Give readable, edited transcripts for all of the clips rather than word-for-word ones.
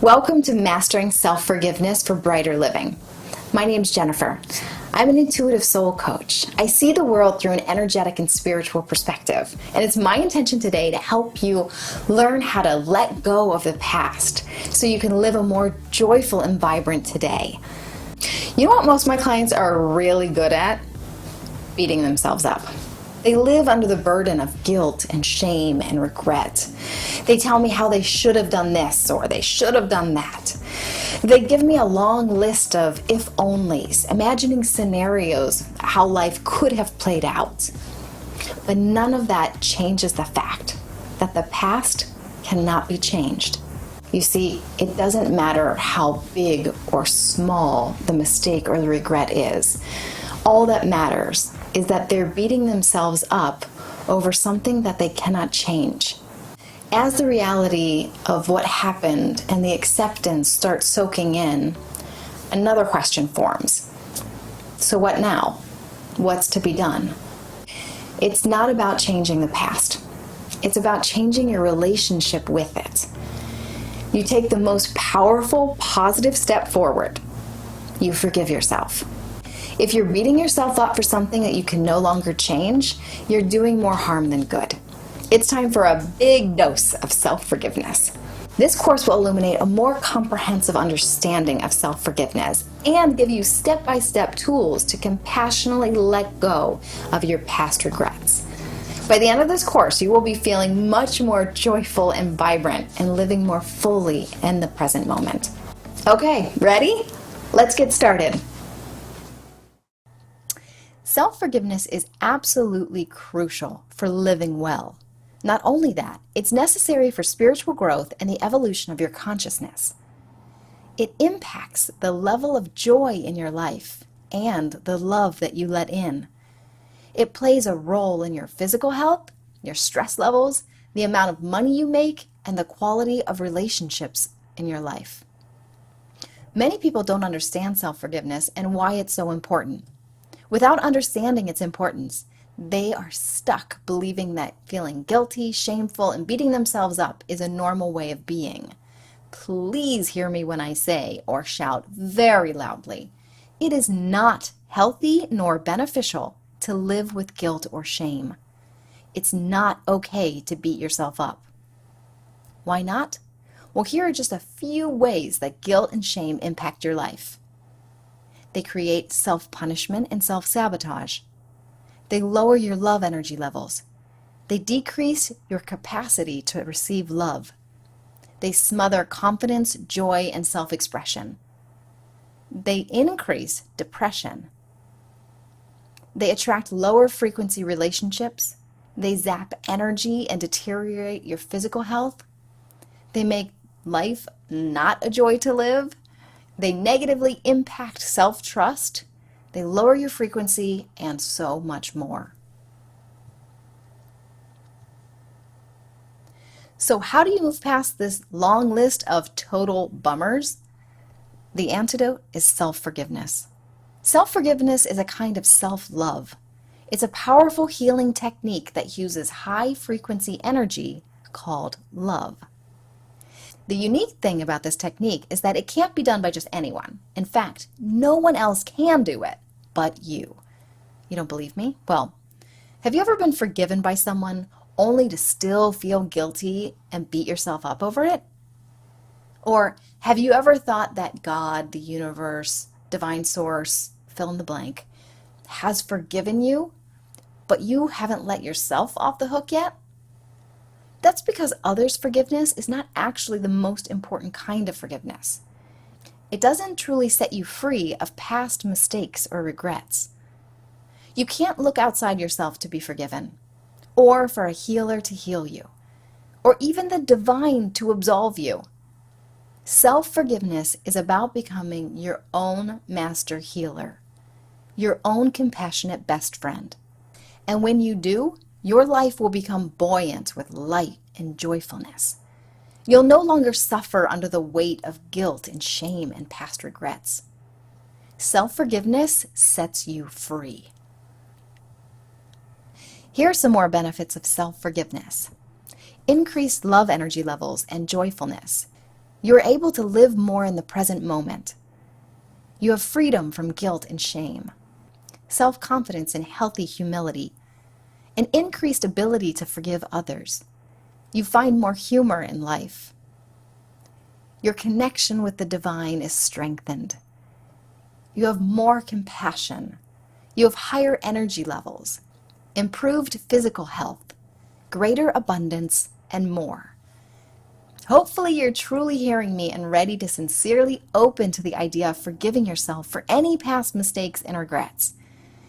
Welcome to Mastering Self-Forgiveness for Brighter Living. My name's Jennifer. I'm an intuitive soul coach. I see the world through an energetic and spiritual perspective, and it's my intention today to help you learn how to let go of the past so you can live a more joyful and vibrant today. You know what most of my clients are really good at? Beating themselves up. They live under the burden of guilt and shame and regret. They tell me how they should have done this or they should have done that. They give me a long list of if-onlys, imagining scenarios how life could have played out. But none of that changes the fact that the past cannot be changed. You see, it doesn't matter how big or small the mistake or the regret is. All that matters is that they're beating themselves up over something that they cannot change. As the reality of what happened and the acceptance starts soaking in, another question forms. So what now? What's to be done? It's not about changing the past. It's about changing your relationship with it. You take the most powerful, positive step forward. You forgive yourself. If you're beating yourself up for something that you can no longer change, you're doing more harm than good. It's time for a big dose of self-forgiveness. This course will illuminate a more comprehensive understanding of self-forgiveness and give you step-by-step tools to compassionately let go of your past regrets. By the end of this course, you will be feeling much more joyful and vibrant and living more fully in the present moment. Okay, ready? Let's get started. Self-forgiveness is absolutely crucial for living well. Not only that, it's necessary for spiritual growth and the evolution of your consciousness. It impacts the level of joy in your life and the love that you let in. It plays a role in your physical health, your stress levels, the amount of money you make, and the quality of relationships in your life. Many people don't understand self-forgiveness and why it's so important. Without understanding its importance, they are stuck believing that feeling guilty, shameful, and beating themselves up is a normal way of being. Please hear me when I say, or shout very loudly, it is not healthy nor beneficial to live with guilt or shame. It's not okay to beat yourself up. Why not? Well, here are just a few ways that guilt and shame impact your life. They create self-punishment and self-sabotage. They lower your love energy levels. They decrease your capacity to receive love. They smother confidence, joy, and self-expression. They increase depression. They attract lower frequency relationships. They zap energy and deteriorate your physical health. They make life not a joy to live. They negatively impact self-trust, they lower your frequency, and so much more. So how do you move past this long list of total bummers? The antidote is self-forgiveness. Self-forgiveness is a kind of self-love. It's a powerful healing technique that uses high-frequency energy called love. The unique thing about this technique is that it can't be done by just anyone. In fact, no one else can do it but you. You don't believe me? Well, have you ever been forgiven by someone only to still feel guilty and beat yourself up over it? Or have you ever thought that God, the universe, divine source, fill in the blank, has forgiven you, but you haven't let yourself off the hook yet? That's because others' forgiveness is not actually the most important kind of forgiveness. It doesn't truly set you free of past mistakes or regrets. You can't look outside yourself to be forgiven, or for a healer to heal you, or even the divine to absolve you. Self-forgiveness is about becoming your own master healer, your own compassionate best friend. And when you do, your life will become buoyant with light and joyfulness. You'll no longer suffer under the weight of guilt and shame and past regrets. Self-forgiveness sets you free. Here are some more benefits of self-forgiveness. Increased love energy levels and joyfulness. You are able to live more in the present moment. You have freedom from guilt and shame, self-confidence and healthy humility, an increased ability to forgive others. You find more humor in life. Your connection with the divine is strengthened. You have more compassion. You have higher energy levels, improved physical health, greater abundance, and more. Hopefully you're truly hearing me and ready to sincerely open to the idea of forgiving yourself for any past mistakes and regrets.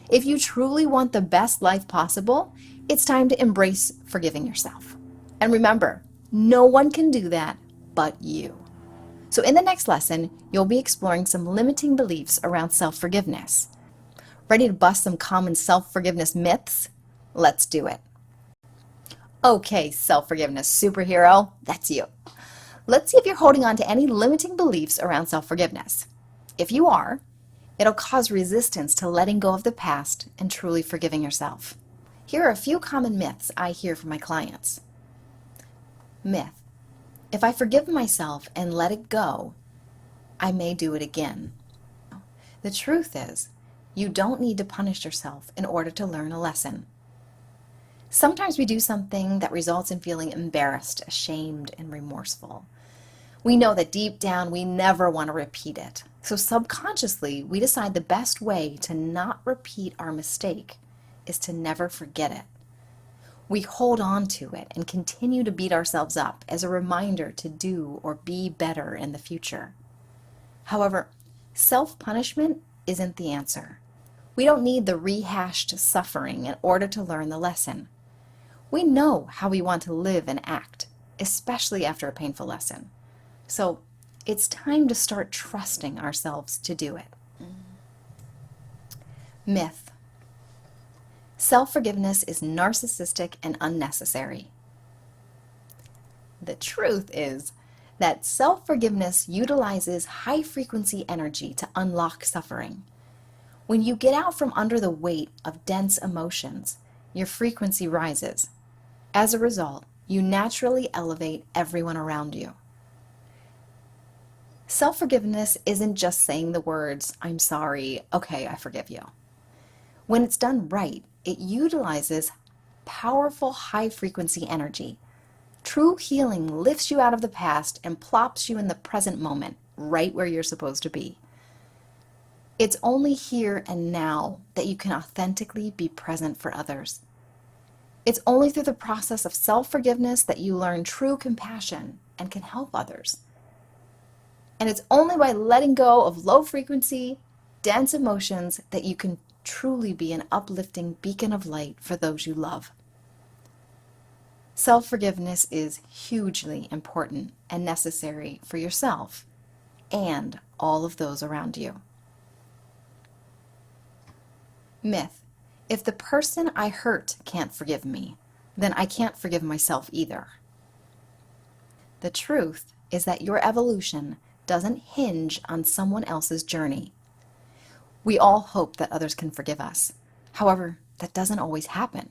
If you truly want the best life possible, it's time to embrace forgiving yourself. And remember, no one can do that but you. So in the next lesson, you'll be exploring some limiting beliefs around self-forgiveness. Ready to bust some common self-forgiveness myths? Let's do it. Okay, self-forgiveness superhero, that's you. Let's see if you're holding on to any limiting beliefs around self-forgiveness. If you are, it'll cause resistance to letting go of the past and truly forgiving yourself. Here are a few common myths I hear from my clients. Myth: if I forgive myself and let it go, I may do it again. The truth is, you don't need to punish yourself in order to learn a lesson. Sometimes we do something that results in feeling embarrassed, ashamed, and remorseful. We know that deep down we never want to repeat it. So subconsciously, we decide the best way to not repeat our mistake is to never forget it. We hold on to it and continue to beat ourselves up as a reminder to do or be better in the future. However, self-punishment isn't the answer. We don't need the rehashed suffering in order to learn the lesson. We know how we want to live and act, especially after a painful lesson. So it's time to start trusting ourselves to do it. Myth: self-forgiveness is narcissistic and unnecessary. The truth is that self-forgiveness utilizes high-frequency energy to unlock suffering. When you get out from under the weight of dense emotions, your frequency rises. As a result, you naturally elevate everyone around you. Self-forgiveness isn't just saying the words, "I'm sorry, okay, I forgive you." When it's done right, it utilizes powerful high-frequency energy. True healing lifts you out of the past and plops you in the present moment, right where you're supposed to be. It's only here and now that you can authentically be present for others. It's only through the process of self-forgiveness that you learn true compassion and can help others. And it's only by letting go of low-frequency, dense emotions that you can truly be an uplifting beacon of light for those you love. Self-forgiveness is hugely important and necessary for yourself and all of those around you. Myth: if the person I hurt can't forgive me, then I can't forgive myself either. The truth is that your evolution doesn't hinge on someone else's journey. We all hope that others can forgive us. However, that doesn't always happen.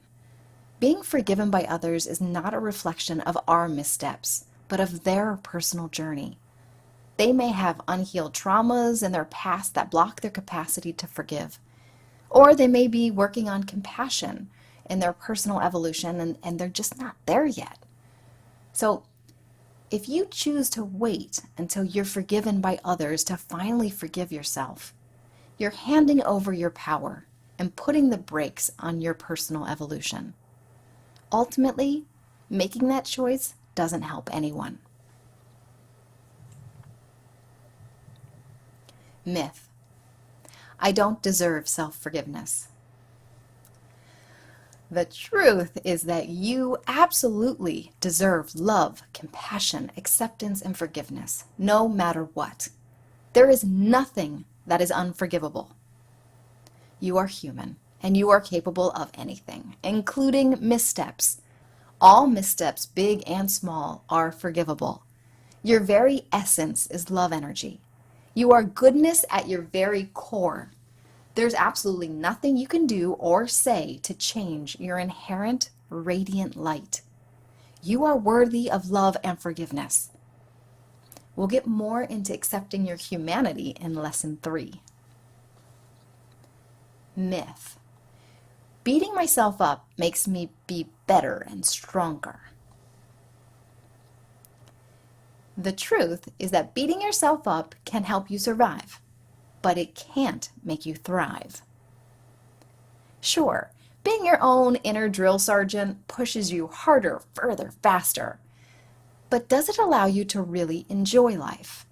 Being forgiven by others is not a reflection of our missteps, but of their personal journey. They may have unhealed traumas in their past that block their capacity to forgive. Or they may be working on compassion in their personal evolution and they're just not there yet. So if you choose to wait until you're forgiven by others to finally forgive yourself, you're handing over your power and putting the brakes on your personal evolution. Ultimately, making that choice doesn't help anyone. Myth: I don't deserve self-forgiveness. The truth is that you absolutely deserve love, compassion, acceptance, and forgiveness, no matter what. There is nothing that is unforgivable. You are human, and you are capable of anything, including missteps. All missteps, big and small, are forgivable. Your very essence is love energy. You are goodness at your very core. There's absolutely nothing you can do or say to change your inherent radiant light. You are worthy of love and forgiveness. We'll get more into accepting your humanity in Lesson 3. Myth. Beating myself up makes me be better and stronger. The truth is that beating yourself up can help you survive, but it can't make you thrive. Sure, being your own inner drill sergeant pushes you harder, further, faster. But does it allow you to really enjoy life?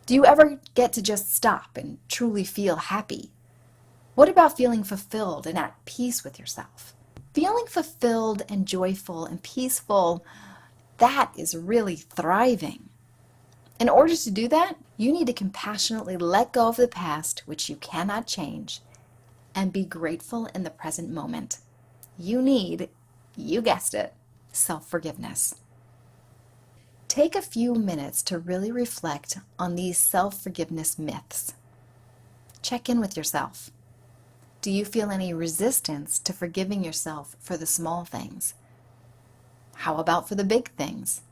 Do you ever get to just stop and truly feel happy? What about feeling fulfilled and at peace with yourself? Feeling fulfilled and joyful and peaceful, that is really thriving. In order to do that, you need to compassionately let go of the past, which you cannot change, and be grateful in the present moment. You need, you guessed it, self-forgiveness. Take a few minutes to really reflect on these self-forgiveness myths. Check in with yourself. Do you feel any resistance to forgiving yourself for the small things? How about for the big things?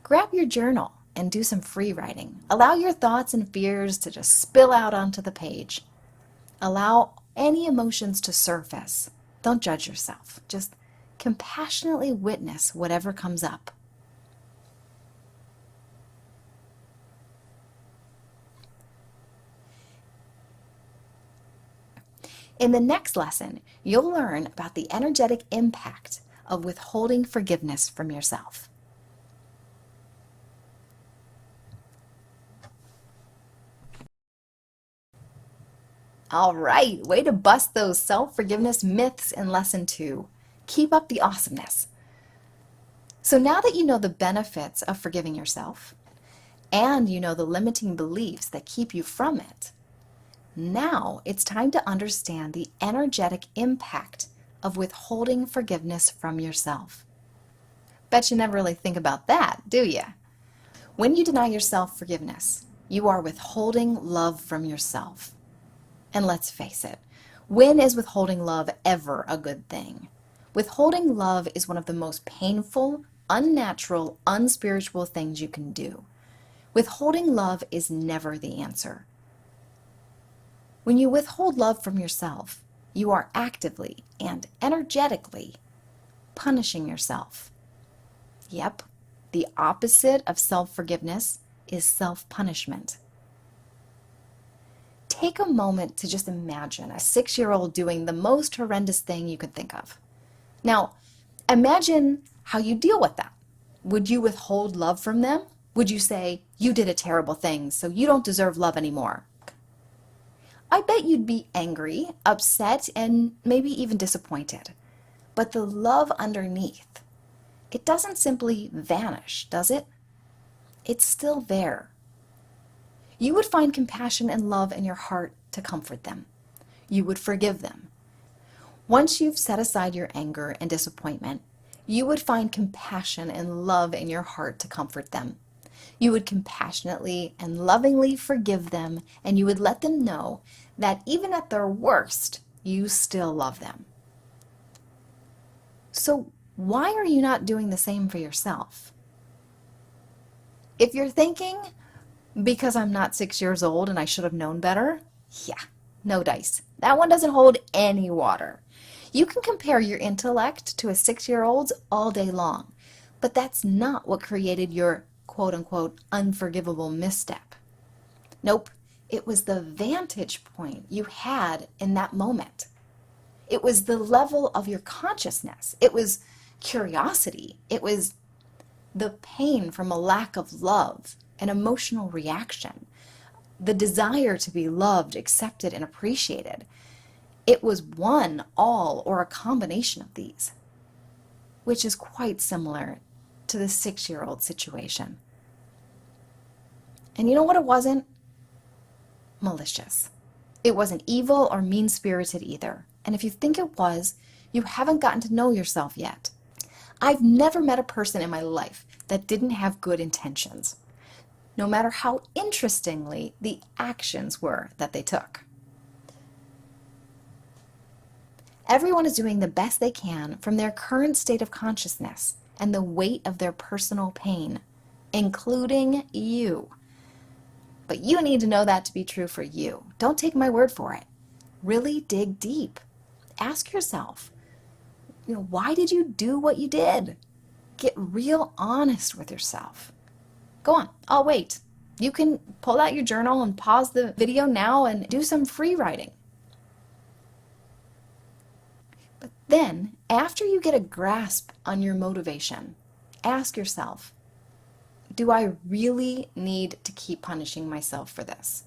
Grab your journal and do some free writing. Allow your thoughts and fears to just spill out onto the page. Allow any emotions to surface. Don't judge yourself. Just compassionately witness whatever comes up. In the next lesson, you'll learn about the energetic impact of withholding forgiveness from yourself. All right, way to bust those self-forgiveness myths in Lesson 2. Keep up the awesomeness. So now that you know the benefits of forgiving yourself, and you know the limiting beliefs that keep you from it, now it's time to understand the energetic impact of withholding forgiveness from yourself. Bet you never really think about that, do you? When you deny yourself forgiveness, you are withholding love from yourself. And let's face it, when is withholding love ever a good thing? Withholding love is one of the most painful, unnatural, unspiritual things you can do. Withholding love is never the answer. When you withhold love from yourself, you are actively and energetically punishing yourself. Yep, the opposite of self-forgiveness is self-punishment. Take a moment to just imagine a 6-year-old doing the most horrendous thing you could think of. Now, imagine how you deal with that. Would you withhold love from them? Would you say, you did a terrible thing, so you don't deserve love anymore? I bet you'd be angry, upset, and maybe even disappointed. But the love underneath, it doesn't simply vanish, does it? It's still there. You would find compassion and love in your heart to comfort them. You would forgive them. Once you've set aside your anger and disappointment, you would find compassion and love in your heart to comfort them. You would compassionately and lovingly forgive them, and you would let them know that even at their worst, you still love them. So why are you not doing the same for yourself? If you're thinking, because I'm not 6 years old and I should have known better, yeah, no dice. That one doesn't hold any water. You can compare your intellect to a 6-year-old's all day long, but that's not what created your quote-unquote unforgivable misstep. Nope, it was the vantage point you had in that moment. It was the level of your consciousness. It was curiosity. It was the pain from a lack of love, an emotional reaction, the desire to be loved, accepted, and appreciated. It was one, all, or a combination of these, which is quite similar to the 6-year-old situation. And you know what it wasn't? Malicious. It wasn't evil or mean-spirited either. And if you think it was, you haven't gotten to know yourself yet. I've never met a person in my life that didn't have good intentions, no matter how interestingly the actions were that they took. Everyone is doing the best they can from their current state of consciousness and the weight of their personal pain. including you. But you need to know that to be true for you. Don't take my word for it. Really dig deep. Ask yourself, why did you do what you did? Get real honest with yourself. Go on, I'll wait. You can pull out your journal and pause the video now and do some free writing. But then, after you get a grasp on your motivation, ask yourself, do I really need to keep punishing myself for this?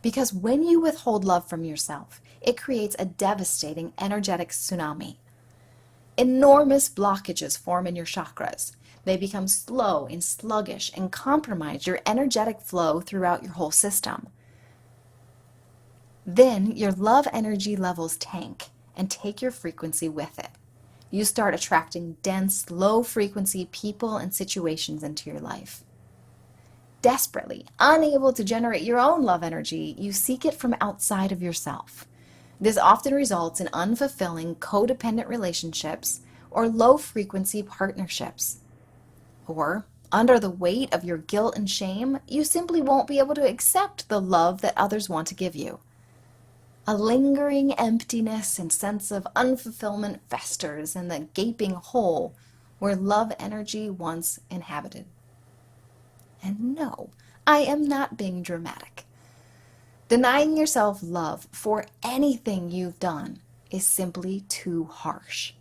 Because when you withhold love from yourself, it creates a devastating energetic tsunami. Enormous blockages form in your chakras. They become slow and sluggish and compromise your energetic flow throughout your whole system. Then your love energy levels tank and take your frequency with it. You start attracting dense, low-frequency people and situations into your life. Desperately, unable to generate your own love energy, you seek it from outside of yourself. This often results in unfulfilling, codependent relationships or low-frequency partnerships. Or, under the weight of your guilt and shame, you simply won't be able to accept the love that others want to give you. A lingering emptiness and sense of unfulfillment festers in the gaping hole where love energy once inhabited. And no, I am not being dramatic. Denying yourself love for anything you've done is simply too harsh.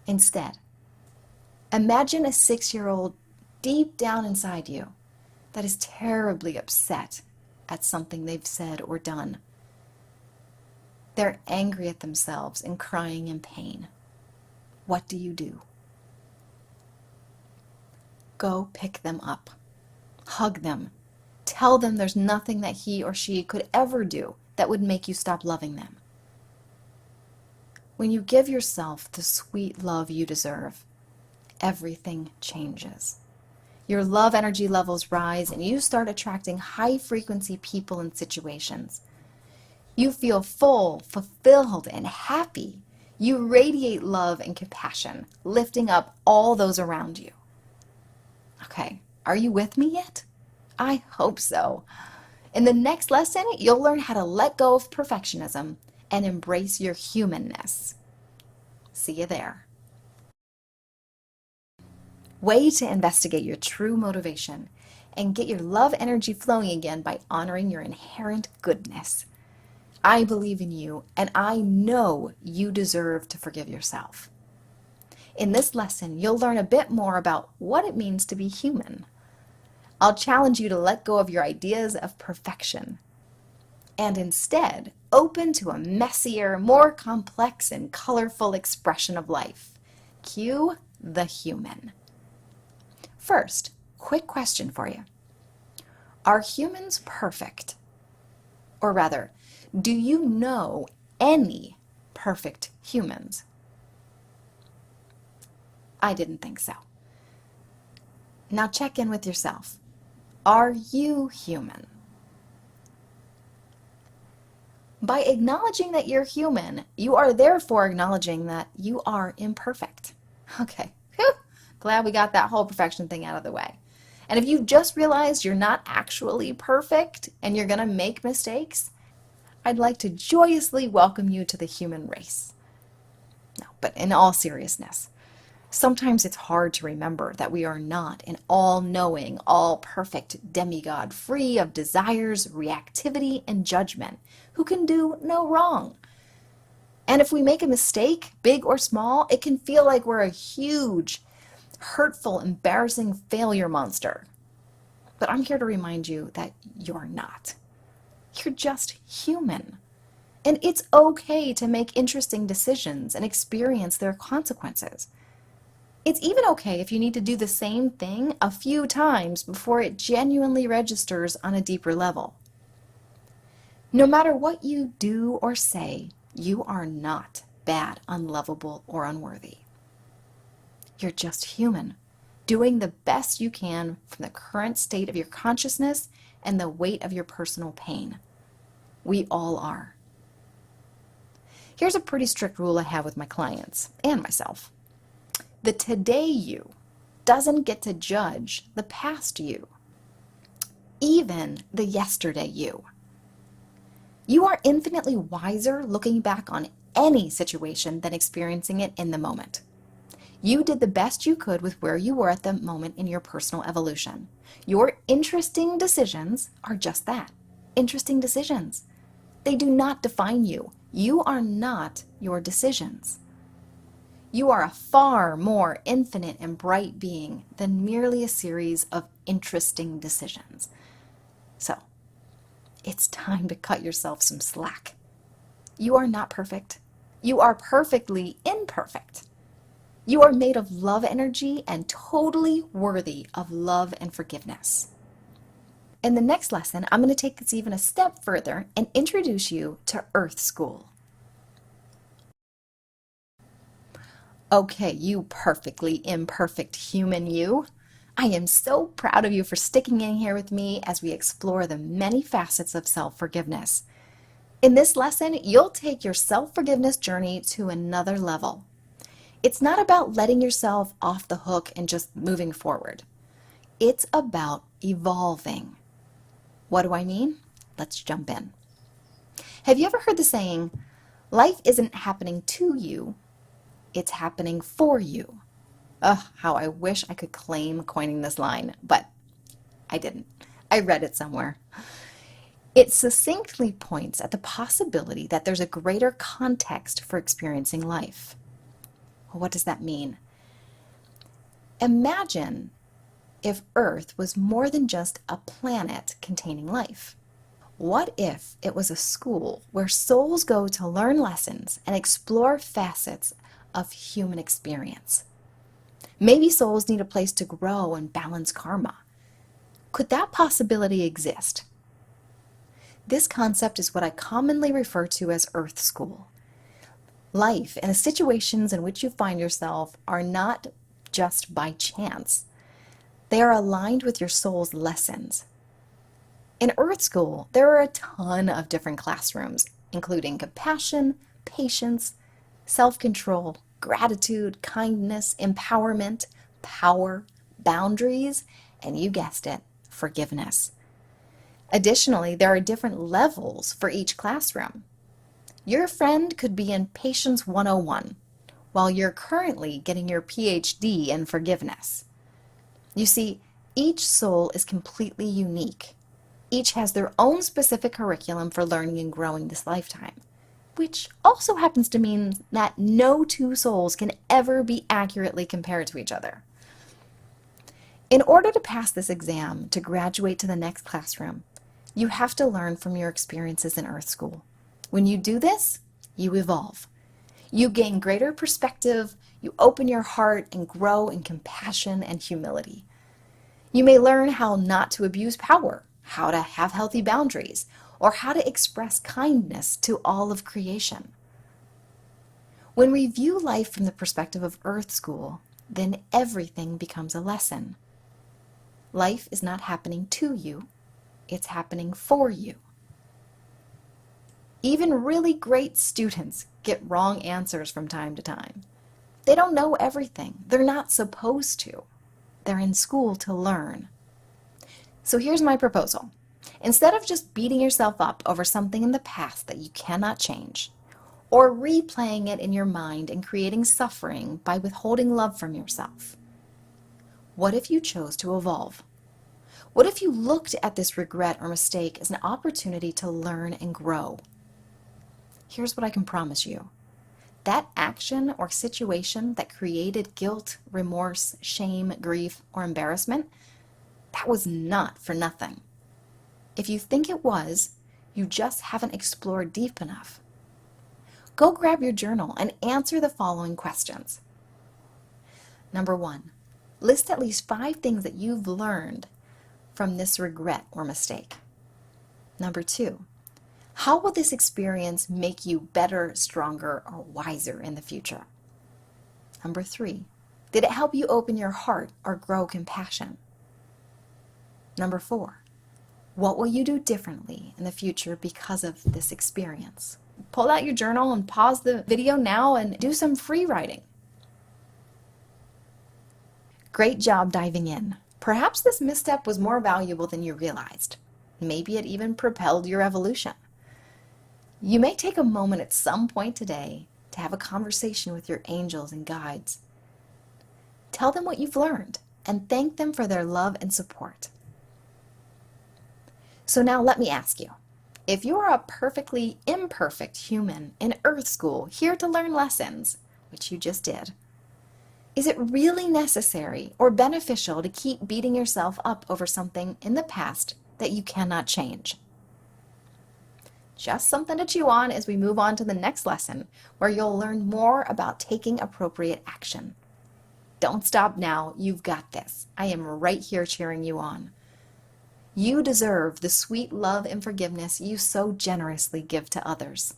Instead, imagine a 6-year-old deep down inside you that is terribly upset at something they've said or done. They're angry at themselves and crying in pain. What do? Go pick them up. Hug them. Tell them there's nothing that he or she could ever do that would make you stop loving them. When you give yourself the sweet love you deserve, everything changes. Your love energy levels rise and you start attracting high-frequency people and situations. You feel full, fulfilled, and happy. You radiate love and compassion, lifting up all those around you. Okay, are you with me yet? I hope so. In the next lesson, you'll learn how to let go of perfectionism and embrace your humanness. See you there. Way to investigate your true motivation and get your love energy flowing again by honoring your inherent goodness. I believe in you, and I know you deserve to forgive yourself. In this lesson, you'll learn a bit more about what it means to be human. I'll challenge you to let go of your ideas of perfection and instead open to a messier, more complex and colorful expression of life. Cue the human. First, quick question for you. Are humans perfect? Or rather, do you know any perfect humans? I didn't think so. Now check in with yourself. Are you human? By acknowledging that you're human, you are therefore acknowledging that you are imperfect. Okay, whew. Glad we got that whole perfection thing out of the way. And if you just realized you're not actually perfect and you're going to make mistakes, I'd like to joyously welcome you to the human race. No, but in all seriousness, sometimes it's hard to remember that we are not an all-knowing, all-perfect demigod free of desires, reactivity, and judgment, who can do no wrong. And if we make a mistake, big or small, it can feel like we're a huge, hurtful, embarrassing failure monster. But I'm here to remind you that you're not. You're just human. And it's okay to make interesting decisions and experience their consequences. It's even okay if you need to do the same thing a few times before it genuinely registers on a deeper level. No matter what you do or say, you are not bad, unlovable, or unworthy. You're just human, doing the best you can from the current state of your consciousness and the weight of your personal pain. We all are. Here's a pretty strict rule I have with my clients and myself. The today you doesn't get to judge the past you, even the yesterday you. You are infinitely wiser looking back on any situation than experiencing it in the moment. You did the best you could with where you were at the moment in your personal evolution. Your interesting decisions are just that, interesting decisions. They do not define you. You are not your decisions. You are a far more infinite and bright being than merely a series of interesting decisions. So, it's time to cut yourself some slack. You are not perfect. You are perfectly imperfect. You are made of love energy and totally worthy of love and forgiveness. In the next lesson, I'm going to take this even a step further and introduce you to Earth School. Okay, you perfectly imperfect human you. I am so proud of you for sticking in here with me as we explore the many facets of self-forgiveness. In this lesson, you'll take your self-forgiveness journey to another level. It's not about letting yourself off the hook and just moving forward. It's about evolving. What do I mean? Let's jump in. Have you ever heard the saying, life isn't happening to you, it's happening for you? Ugh, how I wish I could claim coining this line, but I didn't. I read it somewhere. It succinctly points at the possibility that there's a greater context for experiencing life. Well, what does that mean? Imagine if Earth was more than just a planet containing life. What if it was a school where souls go to learn lessons and explore facets of human experience? Maybe souls need a place to grow and balance karma. Could that possibility exist? This concept is what I commonly refer to as Earth School. Life and the situations in which you find yourself are not just by chance. They are aligned with your soul's lessons. In Earth School, there are a ton of different classrooms, including compassion, patience, self-control, gratitude, kindness, empowerment, power, boundaries, and you guessed it, forgiveness. Additionally, there are different levels for each classroom. Your friend could be in Patience 101, while you're currently getting your PhD in forgiveness. You see, each soul is completely unique. Each has their own specific curriculum for learning and growing this lifetime, which also happens to mean that no two souls can ever be accurately compared to each other. In order to pass this exam to graduate to the next classroom, you have to learn from your experiences in Earth School. When you do this, you evolve. You gain greater perspective, you open your heart and grow in compassion and humility. You may learn how not to abuse power, how to have healthy boundaries, or how to express kindness to all of creation. When we view life from the perspective of Earth School, then everything becomes a lesson. Life is not happening to you, it's happening for you. Even really great students get wrong answers from time to time. They don't know everything. They're not supposed to. They're in school to learn. So here's my proposal. Instead of just beating yourself up over something in the past that you cannot change, or replaying it in your mind and creating suffering by withholding love from yourself, what if you chose to evolve? What if you looked at this regret or mistake as an opportunity to learn and grow? Here's what I can promise you. That action or situation that created guilt, remorse, shame, grief, or embarrassment, that was not for nothing. If you think it was, you just haven't explored deep enough. Go grab your journal and answer the following questions. Number 1, list at least 5 things that you've learned from this regret or mistake. Number 2, how will this experience make you better, stronger, or wiser in the future? Number 3, did it help you open your heart or grow compassion? Number 4, what will you do differently in the future because of this experience? Pull out your journal and pause the video now and do some free writing. Great job diving in. Perhaps this misstep was more valuable than you realized. Maybe it even propelled your evolution. You may take a moment at some point today to have a conversation with your angels and guides. Tell them what you've learned and thank them for their love and support. So now let me ask you, if you are a perfectly imperfect human in Earth School here to learn lessons, which you just did, is it really necessary or beneficial to keep beating yourself up over something in the past that you cannot change? Just something to chew on as we move on to the next lesson, where you'll learn more about taking appropriate action. Don't stop now. You've got this. I am right here cheering you on. You deserve the sweet love and forgiveness you so generously give to others.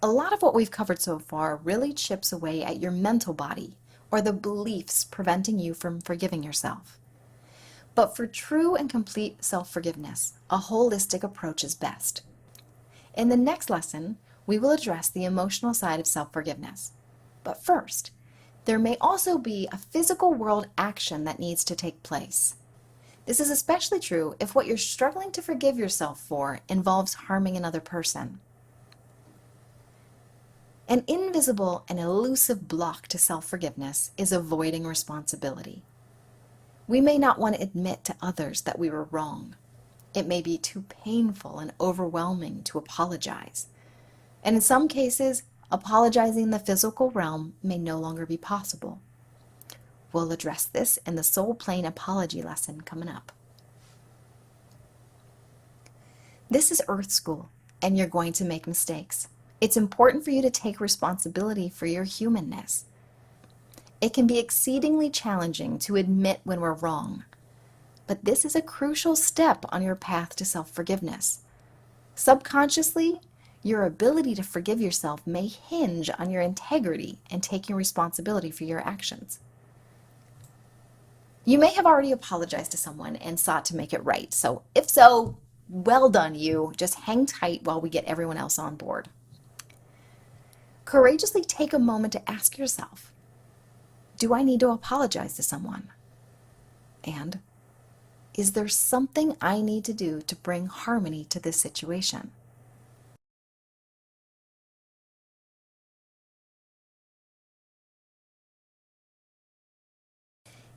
A lot of what we've covered so far really chips away at your mental body or the beliefs preventing you from forgiving yourself. But for true and complete self-forgiveness, a holistic approach is best. In the next lesson, we will address the emotional side of self-forgiveness. But first, there may also be a physical world action that needs to take place. This is especially true if what you're struggling to forgive yourself for involves harming another person. An invisible and elusive block to self-forgiveness is avoiding responsibility. We may not want to admit to others that we were wrong. It may be too painful and overwhelming to apologize. And in some cases, apologizing in the physical realm may no longer be possible. We'll address this in the soul plane apology lesson coming up. This is Earth School, and you're going to make mistakes. It's important for you to take responsibility for your humanness. It can be exceedingly challenging to admit when we're wrong, but this is a crucial step on your path to self-forgiveness. Subconsciously, your ability to forgive yourself may hinge on your integrity and taking responsibility for your actions. You may have already apologized to someone and sought to make it right, so if so, well done you. Just hang tight while we get everyone else on board. Courageously take a moment to ask yourself, do I need to apologize to someone? And is there something I need to do to bring harmony to this situation?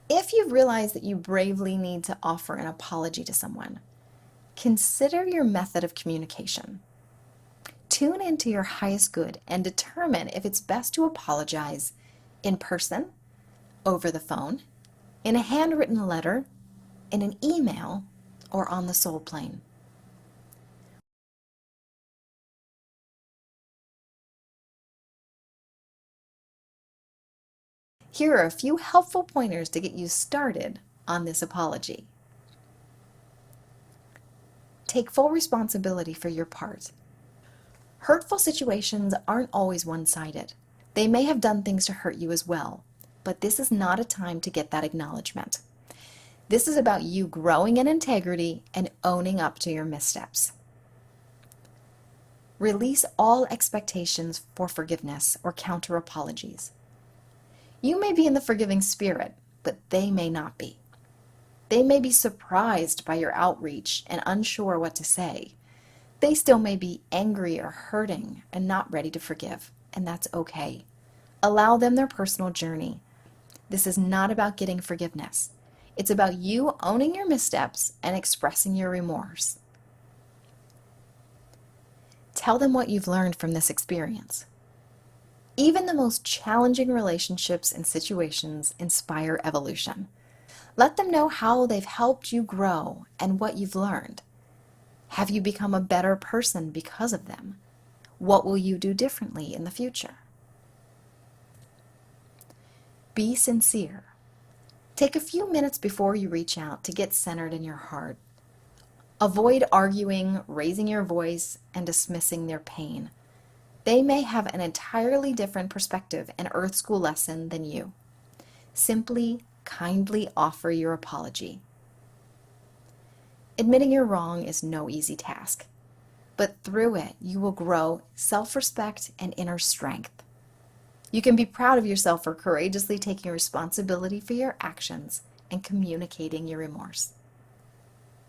If you've realized that you bravely need to offer an apology to someone, consider your method of communication. Tune into your highest good and determine if it's best to apologize in person, over the phone, in a handwritten letter, in an email, or on the soul plane. Here are a few helpful pointers to get you started on this apology. Take full responsibility for your part. Hurtful situations aren't always one-sided. They may have done things to hurt you as well, but this is not a time to get that acknowledgement. This is about you growing in integrity and owning up to your missteps. Release all expectations for forgiveness or counter apologies. You may be in the forgiving spirit, but they may not be. They may be surprised by your outreach and unsure what to say. They still may be angry or hurting and not ready to forgive, and that's okay. Allow them their personal journey. This is not about getting forgiveness. It's about you owning your missteps and expressing your remorse. Tell them what you've learned from this experience. Even the most challenging relationships and situations inspire evolution. Let them know how they've helped you grow and what you've learned. Have you become a better person because of them? What will you do differently in the future? Be sincere. Take a few minutes before you reach out to get centered in your heart. Avoid arguing, raising your voice, and dismissing their pain. They may have an entirely different perspective and Earth School lesson than you. Simply, kindly offer your apology. Admitting you're wrong is no easy task, but through it, you will grow self-respect and inner strength. You can be proud of yourself for courageously taking responsibility for your actions and communicating your remorse.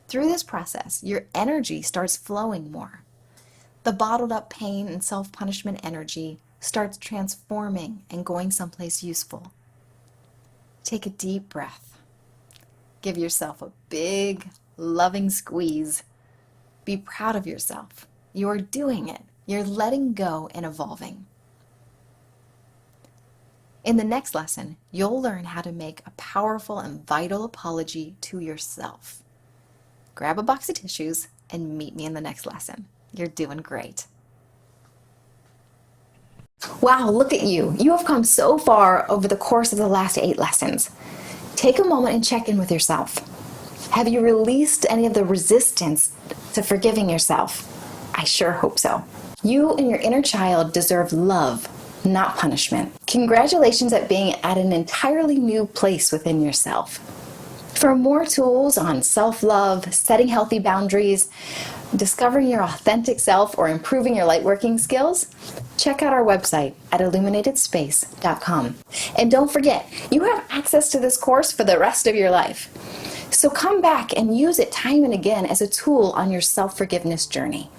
Through this process, your energy starts flowing more. The bottled up pain and self-punishment energy starts transforming and going someplace useful. Take a deep breath. Give yourself a big, loving squeeze. Be proud of yourself. You're doing it. You're letting go and evolving. In the next lesson, you'll learn how to make a powerful and vital apology to yourself. Grab a box of tissues and meet me in the next lesson. You're doing great. Wow, look at you. You have come so far over the course of the last 8 lessons. Take a moment and check in with yourself. Have you released any of the resistance to forgiving yourself? I sure hope so. You and your inner child deserve love, not punishment. Congratulations at being at an entirely new place within yourself. For more tools on self-love, setting healthy boundaries, discovering your authentic self, or improving your lightworking skills, check out our website at illuminatedspace.com. And don't forget, you have access to this course for the rest of your life. So come back and use it time and again as a tool on your self-forgiveness journey.